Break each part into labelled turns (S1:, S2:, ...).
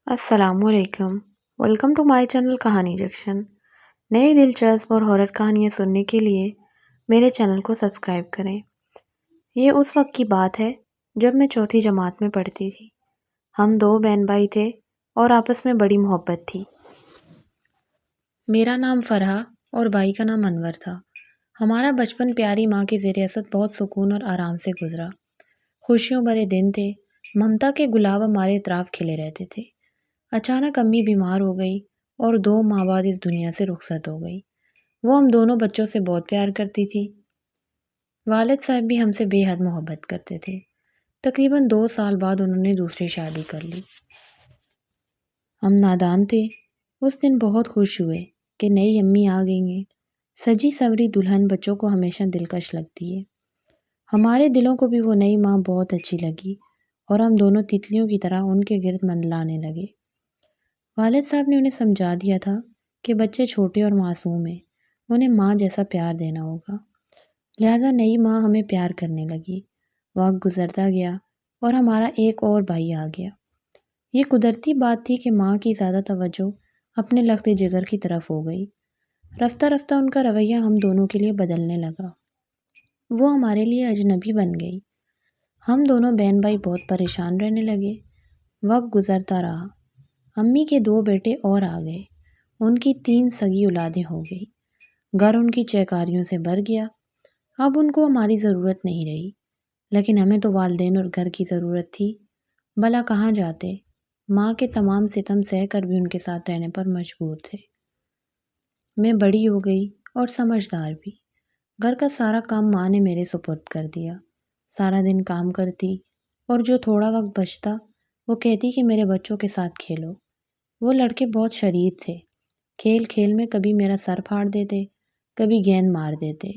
S1: السلام علیکم۔ Welcome to my channel کہانی جنکشن۔ نئی دلچسپ اور ہارر کہانیاں سننے کے لیے میرے چینل کو سبسکرائب کریں۔ یہ اس وقت کی بات ہے جب میں چوتھی جماعت میں پڑھتی تھی۔ ہم دو بہن بھائی تھے اور آپس میں بڑی محبت تھی۔ میرا نام فرحہ اور بھائی کا نام انور تھا۔ ہمارا بچپن پیاری ماں کی زیر اثر بہت سکون اور آرام سے گزرا۔ خوشیوں بھرے دن تھے۔ ممتا کے گلاب ہمارے اطراف کھلے رہتے تھے۔ اچانک امی بیمار ہو گئی اور 2 ماہ بعد اس دنیا سے رخصت ہو گئی۔ وہ ہم دونوں بچوں سے بہت پیار کرتی تھی۔ والد صاحب بھی ہم سے بے حد محبت کرتے تھے۔ تقریباً 2 سال بعد انہوں نے دوسری شادی کر لی۔ ہم نادان تھے۔ اس دن بہت خوش ہوئے کہ نئی امی آ گئی ہیں۔ سجی سوری دلہن بچوں کو ہمیشہ دلکش لگتی ہے۔ ہمارے دلوں کو بھی وہ نئی ماں بہت اچھی لگی اور ہم دونوں تتلیوں کی طرح ان کے گرد منڈلانے لگے۔ والد صاحب نے انہیں سمجھا دیا تھا کہ بچے چھوٹے اور معصوم ہیں، انہیں ماں جیسا پیار دینا ہوگا، لہٰذا نئی ماں ہمیں پیار کرنے لگی۔ وقت گزرتا گیا اور ہمارا ایک اور بھائی آ گیا۔ یہ قدرتی بات تھی کہ ماں کی زیادہ توجہ اپنے لخت جگر کی طرف ہو گئی۔ رفتہ رفتہ ان کا رویہ ہم دونوں کے لیے بدلنے لگا۔ وہ ہمارے لیے اجنبی بن گئی۔ ہم دونوں بہن بھائی بہت پریشان رہنے لگے۔ وقت گزرتا رہا۔ امی کے 2 بیٹے اور آ گئے۔ ان کی 3 سگی اولادیں ہو گئی۔ گھر ان کی چہکاریوں سے بھر گیا۔ اب ان کو ہماری ضرورت نہیں رہی، لیکن ہمیں تو والدین اور گھر کی ضرورت تھی۔ بھلا کہاں جاتے؟ ماں کے تمام ستم سہ کر بھی ان کے ساتھ رہنے پر مجبور تھے۔ میں بڑی ہو گئی اور سمجھدار بھی۔ گھر کا سارا کام ماں نے میرے سپرد کر دیا۔ سارا دن کام کرتی اور جو تھوڑا وقت بچتا وہ کہتی کہ میرے بچوں کے ساتھ کھیلو۔ وہ لڑکے بہت شریر تھے۔ کھیل کھیل میں کبھی میرا سر پھاڑ دیتے، کبھی گیند مار دیتے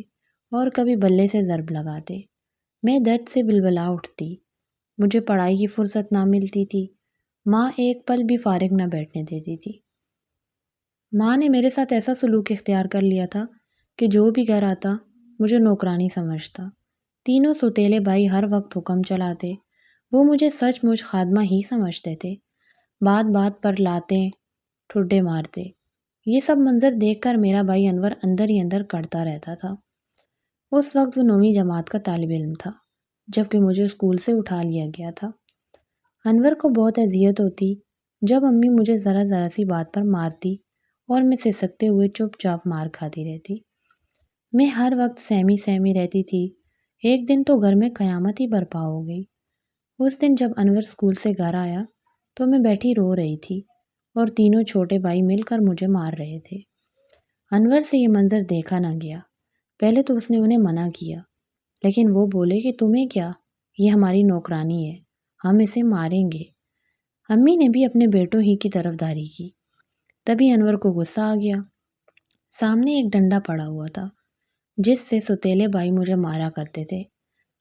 S1: اور کبھی بلے سے ضرب لگاتے۔ میں درد سے بلبلا اٹھتی۔ مجھے پڑھائی کی فرصت نہ ملتی تھی۔ ماں ایک پل بھی فارغ نہ بیٹھنے دیتی تھی۔ ماں نے میرے ساتھ ایسا سلوک اختیار کر لیا تھا کہ جو بھی گھر آتا مجھے نوکرانی سمجھتا۔ تینوں سوتیلے بھائی ہر وقت حکم چلاتے۔ وہ مجھے سچ مچ خادمہ ہی سمجھتے تھے۔ بات بات پر لاتیں ٹھڈے مارتے۔ یہ سب منظر دیکھ کر میرا بھائی انور اندر ہی اندر کڑتا رہتا تھا۔ اس وقت وہ 9ویں جماعت کا طالب علم تھا، جبکہ مجھے اسکول سے اٹھا لیا گیا تھا۔ انور کو بہت اذیت ہوتی جب امی مجھے ذرا ذرا سی بات پر مارتی اور میں سسکتے ہوئے چپ چاپ مار کھاتی رہتی۔ میں ہر وقت سہمی سہمی رہتی تھی۔ ایک دن تو گھر میں قیامت ہی برپا ہو گئی۔ اس دن جب انور اسکول سے گھر آیا تو میں بیٹھی رو رہی تھی اور تینوں چھوٹے بھائی مل کر مجھے مار رہے تھے۔ انور سے یہ منظر دیکھا نہ گیا۔ پہلے تو اس نے انہیں منع کیا، لیکن وہ بولے کہ تمہیں کیا، یہ ہماری نوکرانی ہے، ہم اسے ماریں گے۔ امی نے بھی اپنے بیٹوں ہی کی طرفداری کی۔ تبھی انور کو غصہ آ گیا۔ سامنے ایک ڈنڈا پڑا ہوا تھا جس سے سوتیلے بھائی مجھے مارا کرتے تھے۔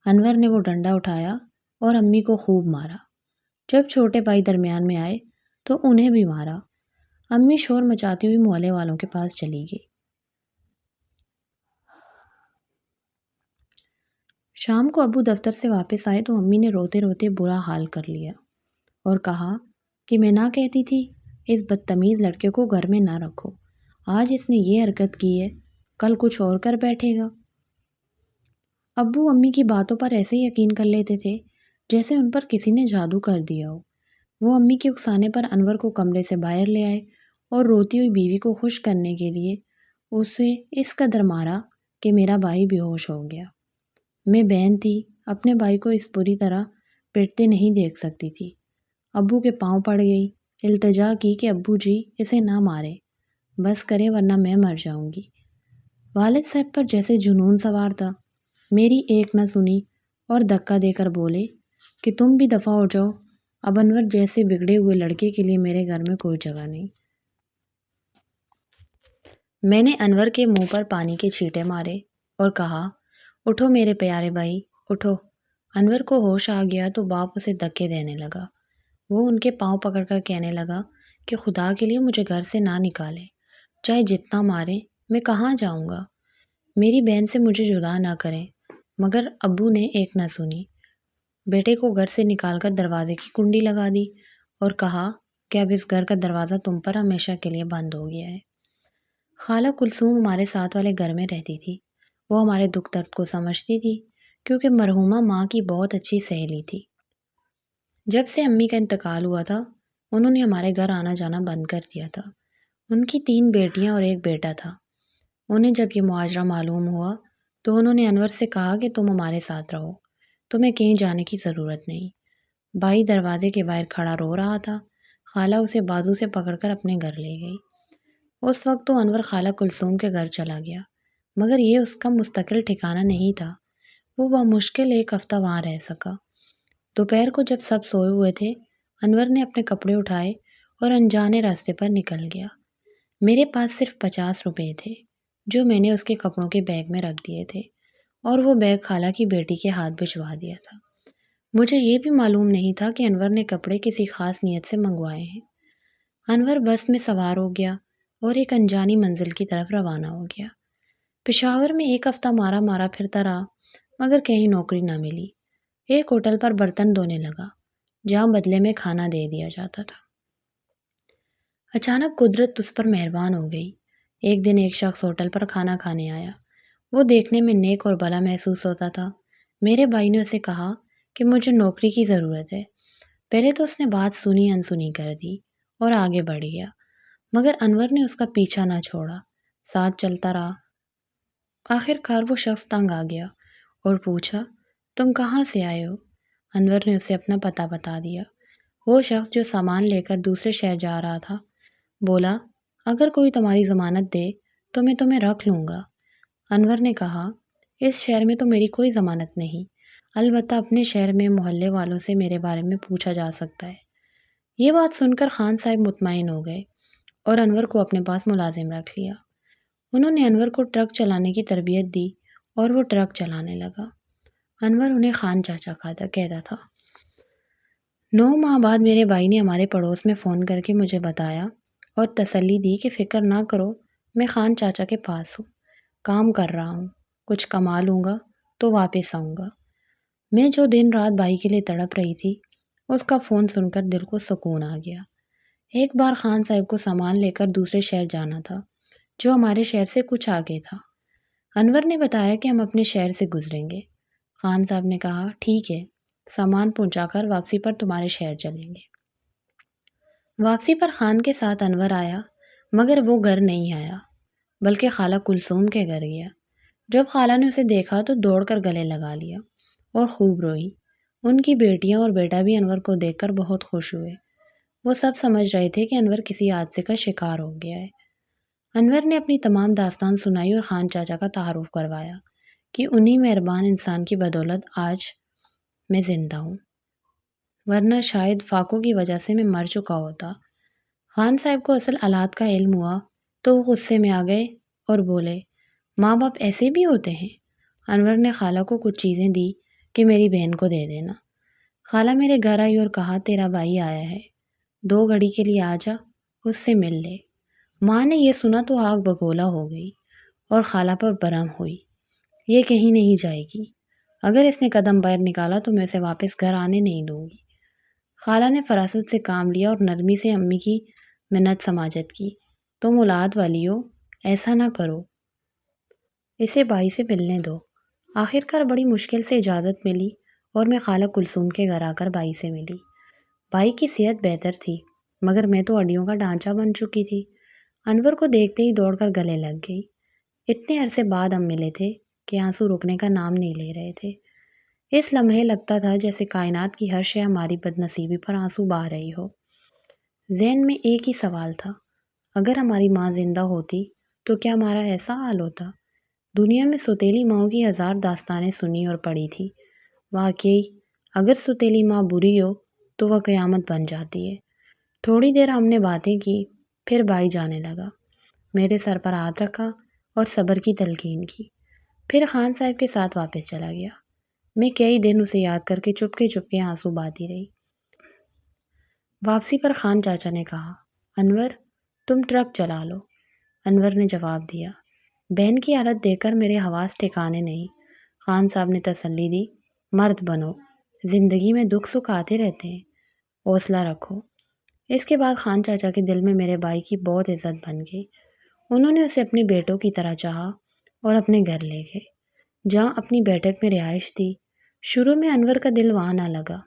S1: انور نے وہ ڈنڈا اٹھایا اور امی کو خوب مارا۔ جب چھوٹے بھائی درمیان میں آئے تو انہیں بھی مارا۔ امی شور مچاتی ہوئی محلے والوں کے پاس چلی گئی۔ شام کو ابو دفتر سے واپس آئے تو امی نے روتے روتے برا حال کر لیا اور کہا کہ میں نہ کہتی تھی اس بدتمیز لڑکے کو گھر میں نہ رکھو۔ آج اس نے یہ حرکت کی ہے، کل کچھ اور کر بیٹھے گا۔ ابو امی کی باتوں پر ایسے یقین کر لیتے تھے جیسے ان پر کسی نے جادو کر دیا ہو۔ وہ امی کے اکسانے پر انور کو کمرے سے باہر لے آئے اور روتی ہوئی بیوی کو خوش کرنے کے لیے اسے اس قدر مارا کہ میرا بھائی بے ہوش ہو گیا۔ میں بہن تھی، اپنے بھائی کو اس بری طرح پٹتے نہیں دیکھ سکتی تھی۔ ابو کے پاؤں پڑ گئی، التجا کی کہ ابو جی اسے نہ مارے، بس کرے ورنہ میں مر جاؤں گی۔ والد صاحب پر جیسے جنون سوار تھا۔ میری ایک نہ سنی اور دھکا دے کر بولے کہ تم بھی دفع ہو جاؤ، اب انور جیسے بگڑے ہوئے لڑکے کے لیے میرے گھر میں کوئی جگہ نہیں۔ میں نے انور کے منہ پر پانی کے چھینٹے مارے اور کہا، اٹھو میرے پیارے بھائی، اٹھو۔ انور کو ہوش آ گیا تو باپ اسے دھکے دینے لگا۔ وہ ان کے پاؤں پکڑ کر کہنے لگا کہ خدا کے لیے مجھے گھر سے نہ نکالے، چاہے جتنا مارے، میں کہاں جاؤں گا، میری بہن سے مجھے جدا نہ کریں۔ مگر ابو نے ایک نہ سنی، بیٹے کو گھر سے نکال کر دروازے کی کنڈی لگا دی اور کہا کہ اب اس گھر کا دروازہ تم پر ہمیشہ کے لیے بند ہو گیا ہے۔ خالہ کلثوم ہمارے ساتھ والے گھر میں رہتی تھی۔ وہ ہمارے دکھ درد کو سمجھتی تھی کیونکہ مرحومہ ماں کی بہت اچھی سہیلی تھی۔ جب سے امی کا انتقال ہوا تھا انہوں نے ہمارے گھر آنا جانا بند کر دیا تھا۔ ان کی 3 بیٹیاں اور ایک بیٹا تھا۔ انہیں جب یہ معاجرہ معلوم ہوا تو انہوں نے انور سے کہا کہ تم ہمارے ساتھ رہو، تمہیں کہیں جانے کی ضرورت نہیں۔ بھائی دروازے کے باہر کھڑا رو رہا تھا۔ خالہ اسے بازو سے پکڑ کر اپنے گھر لے گئی۔ اس وقت تو انور خالہ کلثوم کے گھر چلا گیا، مگر یہ اس کا مستقل ٹھکانہ نہیں تھا۔ وہ بمشکل 1 ہفتہ وہاں رہ سکا۔ دوپہر کو جب سب سوئے ہوئے تھے انور نے اپنے کپڑے اٹھائے اور انجانے راستے پر نکل گیا۔ میرے پاس صرف 50 روپے تھے جو میں نے اس کے کپڑوں کے بیگ میں رکھ دیے تھے، اور وہ بیگ خالہ کی بیٹی کے ہاتھ بھجوا دیا تھا۔ مجھے یہ بھی معلوم نہیں تھا کہ انور نے کپڑے کسی خاص نیت سے منگوائے ہیں۔ انور بس میں سوار ہو گیا اور ایک انجانی منزل کی طرف روانہ ہو گیا۔ پشاور میں 1 ہفتہ مارا مارا پھرتا رہا مگر کہیں نوکری نہ ملی۔ ایک ہوٹل پر برتن دھونے لگا جہاں بدلے میں کھانا دے دیا جاتا تھا۔ اچانک قدرت اس پر مہربان ہو گئی۔ ایک دن ایک شخص ہوٹل پر کھانا کھانے آیا۔ وہ دیکھنے میں نیک اور بھلا محسوس ہوتا تھا۔ میرے بھائی نے اسے کہا کہ مجھے نوکری کی ضرورت ہے۔ پہلے تو اس نے بات سنی انسنی کر دی اور آگے بڑھ گیا، مگر انور نے اس کا پیچھا نہ چھوڑا، ساتھ چلتا رہا۔ آخر کار وہ شخص تنگ آ گیا اور پوچھا تم کہاں سے آئے ہو؟ انور نے اسے اپنا پتہ بتا دیا۔ وہ شخص جو سامان لے کر دوسرے شہر جا رہا تھا بولا اگر کوئی تمہاری ضمانت دے تو میں تمہیں رکھ لوں گا۔ انور نے کہا اس شہر میں تو میری کوئی ضمانت نہیں، البتہ اپنے شہر میں محلے والوں سے میرے بارے میں پوچھا جا سکتا ہے۔ یہ بات سن کر خان صاحب مطمئن ہو گئے اور انور کو اپنے پاس ملازم رکھ لیا۔ انہوں نے انور کو ٹرک چلانے کی تربیت دی اور وہ ٹرک چلانے لگا۔ انور انہیں خان چاچا کہتا تھا۔ 9 ماہ بعد میرے بھائی نے ہمارے پڑوس میں فون کر کے مجھے بتایا اور تسلی دی کہ فکر نہ کرو، میں خان چاچا کے پاس ہوں، کام کر رہا ہوں، کچھ کما لوں گا تو واپس آؤں گا۔ میں جو دن رات بھائی کے لیے تڑپ رہی تھی اس کا فون سن کر دل کو سکون آ گیا۔ ایک بار خان صاحب کو سامان لے کر دوسرے شہر جانا تھا جو ہمارے شہر سے کچھ آگے تھا۔ انور نے بتایا کہ ہم اپنے شہر سے گزریں گے۔ خان صاحب نے کہا ٹھیک ہے، سامان پہنچا کر واپسی پر تمہارے شہر چلیں گے۔ واپسی پر خان کے ساتھ انور آیا، مگر وہ گھر نہیں آیا بلکہ خالہ کلثوم کے گھر گیا۔ جب خالہ نے اسے دیکھا تو دوڑ کر گلے لگا لیا اور خوب روئی۔ ان کی بیٹیاں اور بیٹا بھی انور کو دیکھ کر بہت خوش ہوئے۔ وہ سب سمجھ رہے تھے کہ انور کسی حادثے کا شکار ہو گیا ہے۔ انور نے اپنی تمام داستان سنائی اور خان چاچا کا تعارف کروایا کہ انہی مہربان انسان کی بدولت آج میں زندہ ہوں، ورنہ شاید فاقوں کی وجہ سے میں مر چکا ہوتا۔ خان صاحب کو اصل حالات کا علم ہوا تو وہ غصے میں آ گئے اور بولے ماں باپ ایسے بھی ہوتے ہیں۔ انور نے خالہ کو کچھ چیزیں دی کہ میری بہن کو دے دینا۔ خالہ میرے گھر آئی اور کہا تیرا بھائی آیا ہے، 2 گھڑی کے لیے آ جا، اس سے مل لے۔ ماں نے یہ سنا تو آگ بگولا ہو گئی اور خالہ پر برہم ہوئی۔ یہ کہیں نہیں جائے گی، اگر اس نے قدم باہر نکالا تو میں اسے واپس گھر آنے نہیں دوں گی۔ خالہ نے فراست سے کام لیا اور نرمی سے امی کی منت سماجت کی، تم اولاد والی ہو، ایسا نہ کرو، اسے بھائی سے ملنے دو۔ آخر کار بڑی مشکل سے اجازت ملی اور میں خالہ کلثوم کے گھر آ کر بھائی سے ملی۔ بھائی کی صحت بہتر تھی مگر میں تو ہڈیوں کا ڈھانچہ بن چکی تھی۔ انور کو دیکھتے ہی دوڑ کر گلے لگ گئی۔ اتنے عرصے بعد ہم ملے تھے کہ آنسو رکنے کا نام نہیں لے رہے تھے۔ اس لمحے لگتا تھا جیسے کائنات کی ہر شے ہماری بد نصیبی پر آنسو بہا رہی ہو۔ ذہن میں ایک ہی سوال تھا، اگر ہماری ماں زندہ ہوتی تو کیا ہمارا ایسا حال ہوتا؟ دنیا میں سوتیلی ماؤں کی 1000 داستانیں سنی اور پڑھی تھی۔ واقعی اگر سوتیلی ماں بری ہو تو وہ قیامت بن جاتی ہے۔ تھوڑی دیر ہم نے باتیں کی، پھر بھائی جانے لگا، میرے سر پر ہاتھ رکھا اور صبر کی تلقین کی، پھر خان صاحب کے ساتھ واپس چلا گیا۔ میں کئی دن اسے یاد کر کے چپکے آنسو بہاتی رہی۔ واپسی پر خان چاچا نے کہا انور تم ٹرک چلا لو۔ انور نے جواب دیا بہن کی حالت دیکھ کر میرے حواس ٹھکانے نہیں۔ خان صاحب نے تسلی دی مرد بنو، زندگی میں دکھ سکھ آتے رہتے ہیں، حوصلہ رکھو۔ اس کے بعد خان چاچا کے دل میں میرے بھائی کی بہت عزت بن گئی۔ انہوں نے اسے اپنے بیٹوں کی طرح چاہا اور اپنے گھر لے گئے، جہاں اپنی بیٹھک میں رہائش تھی۔ شروع میں انور کا دل وہاں نہ لگا،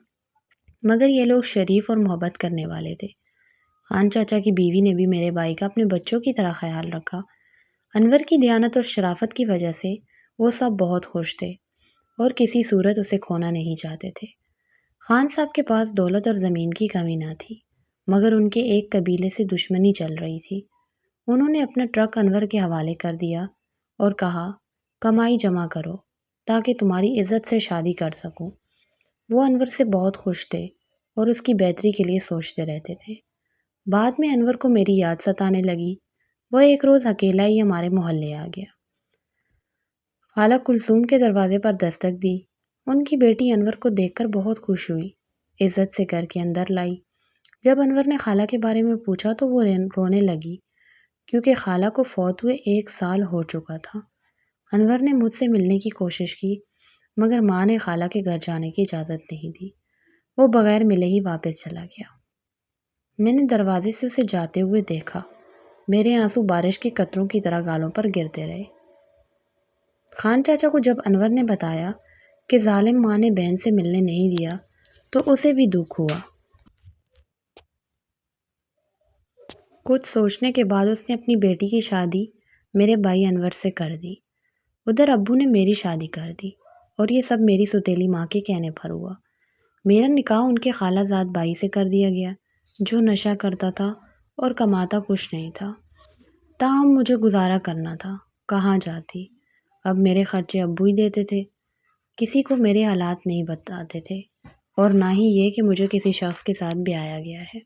S1: مگر یہ لوگ شریف اور محبت کرنے والے تھے۔ خان چاچا کی بیوی نے بھی میرے بھائی کا اپنے بچوں کی طرح خیال رکھا۔ انور کی دیانت اور شرافت کی وجہ سے وہ سب بہت خوش تھے اور کسی صورت اسے کھونا نہیں چاہتے تھے۔ خان صاحب کے پاس دولت اور زمین کی کمی نہ تھی، مگر ان کے ایک قبیلے سے دشمنی چل رہی تھی۔ انہوں نے اپنا ٹرک انور کے حوالے کر دیا اور کہا، کمائی جمع کرو تاکہ تمہاری عزت سے شادی کر سکوں۔ وہ انور سے بہت خوش تھے اور اس کی بہتری کے لیے سوچتے رہتے تھے۔ بعد میں انور کو میری یاد ستانے لگی۔ وہ ایک روز اکیلا ہی ہمارے محلے آ گیا۔ خالہ کلثوم کے دروازے پر دستک دی۔ ان کی بیٹی انور کو دیکھ کر بہت خوش ہوئی، عزت سے گھر کے اندر لائی۔ جب انور نے خالہ کے بارے میں پوچھا تو وہ رونے لگی، کیونکہ خالہ کو فوت ہوئے 1 سال ہو چکا تھا۔ انور نے مجھ سے ملنے کی کوشش کی، مگر ماں نے خالہ کے گھر جانے کی اجازت نہیں دی۔ وہ بغیر ملے ہی واپس چلا گیا۔ میں نے دروازے سے اسے جاتے ہوئے دیکھا۔ میرے آنسو بارش کے قطروں کی طرح گالوں پر گرتے رہے۔ خان چاچا کو جب انور نے بتایا کہ ظالم ماں نے بہن سے ملنے نہیں دیا تو اسے بھی دکھ ہوا۔ کچھ سوچنے کے بعد اس نے اپنی بیٹی کی شادی میرے بھائی انور سے کر دی۔ ادھر ابو نے میری شادی کر دی اور یہ سب میری سوتیلی ماں کے کہنے پر ہوا۔ میرا نکاح ان کے خالہ زاد بھائی سے کر دیا گیا، جو نشہ کرتا تھا اور کماتا کچھ نہیں تھا۔ تاہم مجھے گزارا کرنا تھا، کہاں جاتی؟ اب میرے خرچے ابو ہی دیتے تھے۔ کسی کو میرے حالات نہیں بتاتے تھے اور نہ ہی یہ کہ مجھے کسی شخص کے ساتھ بیایا گیا ہے۔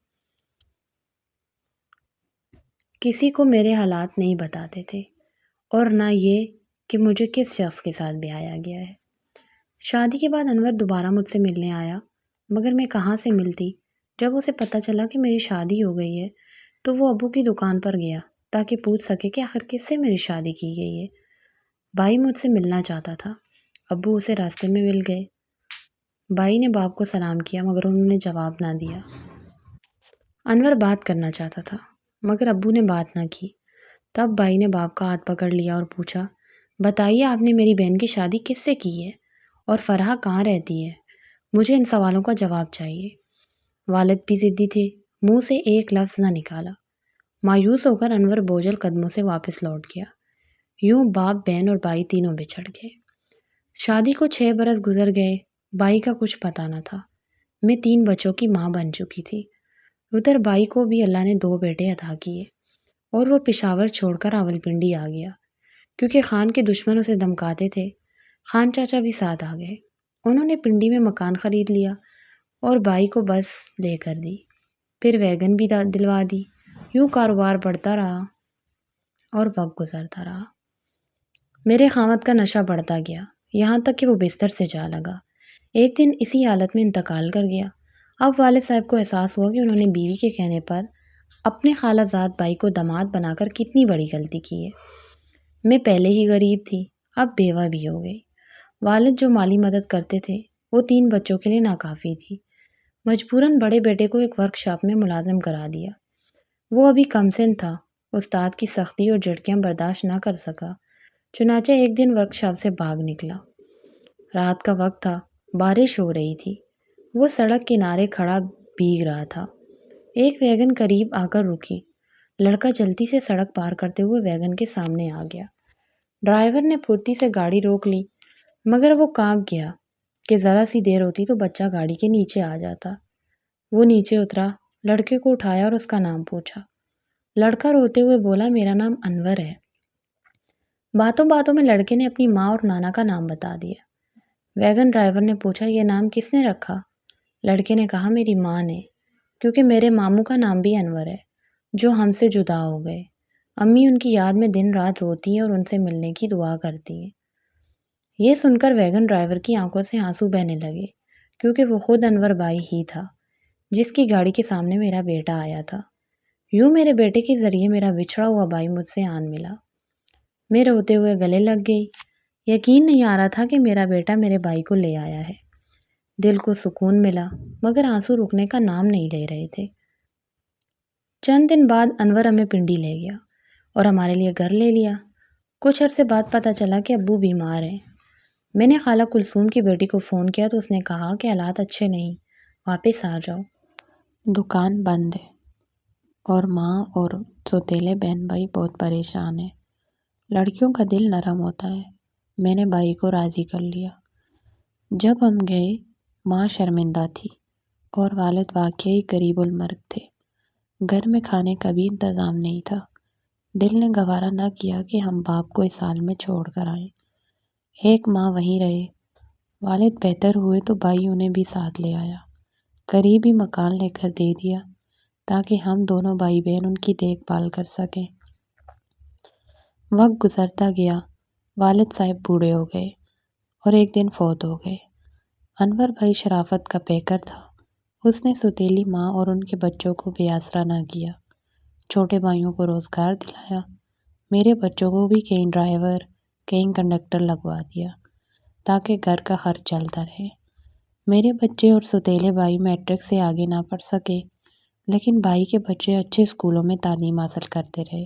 S1: کسی کو میرے حالات نہیں بتاتے تھے اور نہ یہ کہ مجھے کس شخص کے ساتھ بیایا گیا ہے۔ شادی کے بعد انور دوبارہ مجھ سے ملنے آیا، مگر میں کہاں سے ملتی؟ جب اسے پتہ چلا کہ میری شادی ہو گئی ہے تو وہ ابو کی دکان پر گیا تاکہ پوچھ سکے کہ آخر کس سے میری شادی کی گئی ہے۔ بھائی مجھ سے ملنا چاہتا تھا۔ ابو اسے راستے میں مل گئے۔ بھائی نے باپ کو سلام کیا، مگر انہوں نے جواب نہ دیا۔ انور بات کرنا چاہتا تھا، مگر ابو نے بات نہ کی۔ تب بھائی نے باپ کا ہاتھ پکڑ لیا اور پوچھا، بتائیے آپ نے میری بہن کی شادی کس سے کی ہے اور فرحہ کہاں رہتی ہے؟ مجھے ان سوالوں کا جواب چاہیے۔ والد بھی ضدی تھے، منہ سے ایک لفظ نہ نکالا۔ مایوس ہو کر انور بوجھل قدموں سے واپس لوٹ گیا۔ یوں باپ، بہن اور بھائی تینوں بچھڑ گئے۔ شادی کو 6 برس گزر گئے۔ بھائی کا کچھ پتہ نہ تھا۔ میں 3 بچوں کی ماں بن چکی تھی۔ ادھر بھائی کو بھی اللہ نے 2 بیٹے عطا کیے اور وہ پشاور چھوڑ کر راولپنڈی آ گیا، کیونکہ خان کے دشمن اسے دھمکاتے تھے۔ خان چاچا بھی ساتھ آ گئے۔ انہوں نے پنڈی میں مکان خرید لیا اور بھائی کو بس لے کر دی، پھر ویگن بھی دلوا دی۔ یوں کاروبار بڑھتا رہا اور وقت گزرتا رہا۔ میرے خاوند کا نشہ بڑھتا گیا، یہاں تک کہ وہ بستر سے جا لگا۔ ایک دن اسی حالت میں انتقال کر گیا۔ اب والد صاحب کو احساس ہوا کہ انہوں نے بیوی کے کہنے پر اپنے خالہ زاد بھائی کو داماد بنا کر کتنی بڑی غلطی کی ہے۔ میں پہلے ہی غریب تھی، اب بیوہ بھی ہو گئی۔ والد جو مالی مدد کرتے تھے وہ 3 بچوں کے لیے ناکافی تھی۔ مجبوراً بڑے بیٹے کو ایک ورک شاپ میں ملازم کرا دیا۔ وہ ابھی کم سن تھا، استاد کی سختی اور جھٹکیاں برداشت نہ کر سکا، چنانچہ ایک دن ورک شاپ سے بھاگ نکلا۔ رات کا وقت تھا، بارش ہو رہی تھی۔ وہ سڑک کنارے کھڑا بھیگ رہا تھا۔ ایک ویگن قریب آ کر رکی۔ لڑکا جلدی سے سڑک پار کرتے ہوئے ویگن کے سامنے آ گیا۔ ڈرائیور نے پھرتی سے گاڑی روک لی، مگر وہ کانپ گیا کہ ذرا سی دیر ہوتی تو بچہ گاڑی کے نیچے آ جاتا۔ وہ نیچے اترا، لڑکے کو اٹھایا اور اس کا نام پوچھا۔ لڑکا روتے ہوئے بولا، میرا نام انور ہے۔ باتوں باتوں میں لڑکے نے اپنی ماں اور نانا کا نام بتا دیا۔ ویگن ڈرائیور نے پوچھا، یہ نام کس نے رکھا؟ لڑکے نے کہا، میری ماں نے، کیونکہ میرے ماموں کا نام بھی انور ہے، جو ہم سے جدا ہو گئے۔ امی ان کی یاد میں دن رات روتی ہیں اور ان سے ملنے کی دعا کرتی ہیں۔ یہ سن کر ویگن ڈرائیور کی آنکھوں سے آنسو بہنے لگے، کیونکہ وہ خود انور بھائی ہی تھا جس کی گاڑی کے سامنے میرا بیٹا آیا تھا۔ یوں میرے بیٹے کے ذریعے میرا بچھڑا ہوا بھائی مجھ سے آن ملا۔ میں روتے ہوئے گلے لگ گئی۔ یقین نہیں آ رہا تھا کہ میرا بیٹا میرے بھائی کو لے آیا ہے۔ دل کو سکون ملا، مگر آنسو رکنے کا نام نہیں لے رہے تھے۔ چند دن بعد انور ہمیں پنڈی لے گیا اور ہمارے لیے گھر لے لیا۔ کچھ عرصے بعد پتہ چلا کہ ابو بیمار ہیں۔ میں نے خالہ کلثوم کی بیٹی کو فون کیا تو اس نے کہا کہ حالات اچھے نہیں، واپس آ جاؤ۔ دکان بند ہے اور ماں اور سوتیلے بہن بھائی بہت پریشان ہیں۔ لڑکیوں کا دل نرم ہوتا ہے۔ میں نے بھائی کو راضی کر لیا۔ جب ہم گئے ماں شرمندہ تھی اور والد واقعی قریب المرگ تھے۔ گھر میں کھانے کا بھی انتظام نہیں تھا۔ دل نے گوارا نہ کیا کہ ہم باپ کو اس حال میں چھوڑ کر آئیں۔ ایک ماہ وہیں رہے۔ والد بہتر ہوئے تو بھائی انہیں بھی ساتھ لے آیا۔ قریب ہی مکان لے کر دے دیا تاکہ ہم دونوں بھائی بہن ان کی دیکھ بھال کر سکیں۔ وقت گزرتا گیا۔ والد صاحب بوڑھے ہو گئے اور ایک دن فوت ہو گئے۔ انور بھائی شرافت کا پیکر تھا۔ اس نے سوتیلی ماں اور ان کے بچوں کو بے آسرا نہ کیا۔ چھوٹے بھائیوں کو روزگار دلایا۔ میرے بچوں کو بھی کہیں ڈرائیور کہیں کنڈکٹر لگوا دیا تاکہ گھر کا خرچ چلتا رہے۔ میرے بچے اور سوتیلے بھائی میٹرک سے آگے نہ پڑھ سکے، لیکن بھائی کے بچے اچھے اسکولوں میں تعلیم حاصل کرتے رہے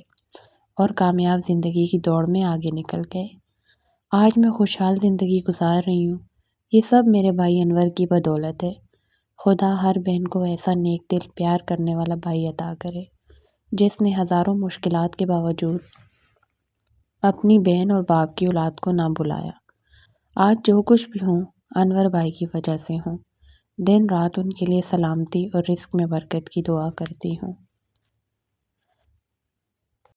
S1: اور کامیاب زندگی کی دوڑ میں آگے نکل گئے۔ آج میں خوشحال زندگی گزار رہی ہوں۔ یہ سب میرے بھائی انور کی بدولت ہے۔ خدا ہر بہن کو ایسا نیک دل پیار کرنے والا بھائی عطا کرے جس نے ہزاروں مشکلات کے باوجود اپنی بہن اور باپ کی اولاد کو نہ بھلایا۔ آج جو کچھ بھی ہوں انور بھائی کی وجہ سے ہوں۔ دن رات ان کے لیے سلامتی اور رزق میں برکت کی دعا کرتی ہوں۔